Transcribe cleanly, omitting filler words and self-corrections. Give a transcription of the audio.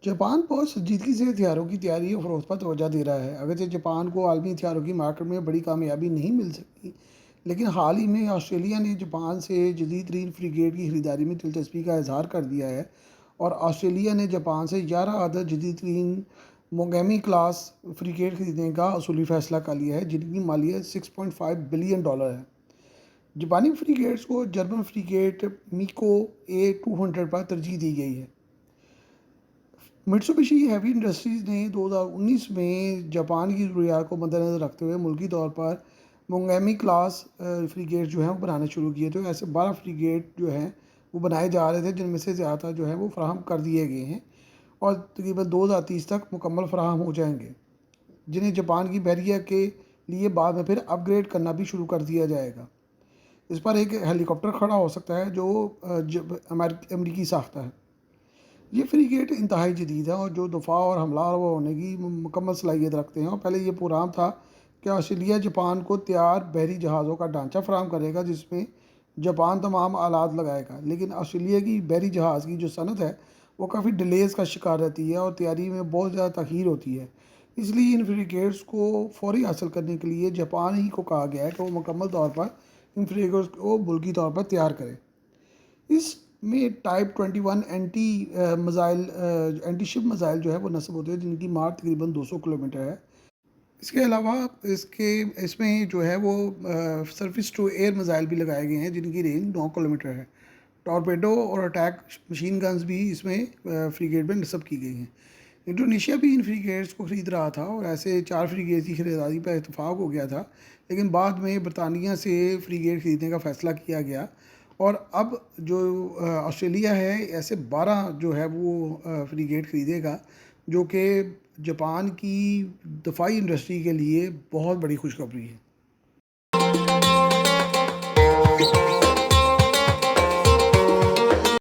Japan बहुत संजीदगी से हथियारों की तैयारी और फरोख्त पर तवज्जो दे रहा है। अगरचे जापान को आलमी हथियारों की मार्केट में बड़ी कामयाबी नहीं मिल सकी, लेकिन हाल ही में ऑस्ट्रेलिया ने जापान से जदीद तरीन फ्रिगेट की खरीदारी में दिलचस्पी का इजहार कर दिया है। और ऑस्ट्रेलिया ने जापान से 11 अदद जदीद तरीन मोंगेमी क्लास फ्रिगेट खरीदने का असूली फैसला कर लिया है, जिनकी मालियत $6.5 बिलियन है। जापानी फ्रिगेट्स को जर्मन फ्रिगेट मिको A-200 पर तरजीह दी गई है। मित्सुबिशी हैवी इंडस्ट्रीज़ ने 2019 में जापान की ज़रूरियात को मद्देनज़र रखते हुए मुल्की तौर पर मोंगेमी क्लास फ्रिगेट जो हैं वो बनाने शुरू किए। तो ऐसे 12 फ्रिगेट जो हैं वो बनाए जा रहे थे, जिनमें से ज़्यादा जो है वो फराहम कर दिए गए हैं और तकरीबन 2030 तक मुकम्मल फराहम हो जाएंगे, जिन्हें जापान की बहरिया के लिए बाद में फिर अपग्रेड करना भी शुरू कर दिया जाएगा। इस पर एक हेलीकॉप्टर खड़ा हो सकता है जो अमेरिकी साख्ता है। ये फ्रिगेट इंतहाई जदीद है और जो दफ़ा और हमला होने की मुकम्मल सलाहियत रखते हैं। और पहले ये प्रोग्राम था कि ऑस्ट्रेलिया जापान को तैयार बहरी जहाज़ों का ढांचा फराहम करेगा, जिसमें जापान तमाम आलात लगाएगा, लेकिन ऑस्ट्रेलिया की बहरी जहाज़ की जो सनत है वो काफ़ी डिलेज़ का शिकार रहती है और तैयारी में बहुत ज़्यादा तख़ीर होती है। इसलिए इन फ्रिगेट्स को फौरी हासिल करने के लिए जापान ही को कहा गया है कि वो मुकम्मल तौर पर इन फ्रिगेट्स को मुल्की तौर पर तैयार करे। इसमें टाइप 21 एंटी शिप मिसाइल जो है वो नस्ब होते हैं, जिनकी मार तकरीबन 200 किलोमीटर है। इसके अलावा इसमें जो है वो सरफेस टू एयर मिसाइल भी लगाए गए हैं, जिनकी रेंज 9 किलोमीटर है। टॉरपेडो और अटैक मशीन गन्स भी इसमें फ्रिगेट में नस्ब की गई हैं। इंडोनेशिया भी इन फ्रिगेट्स को ख़रीद रहा था और ऐसे 4 फ्रिगेट्स की खरीदारी पर इतफाक़ हो गया था, लेकिन बाद में बरतानिया से फ्रिगेट ख़रीदने का फ़ैसला किया गया। और अब जो ऑस्ट्रेलिया है ऐसे 12 जो है वो फ्रिगेट ख़रीदेगा, जो कि जापान की दफ़ाई इंडस्ट्री के लिए बहुत बड़ी खुशखबरी है।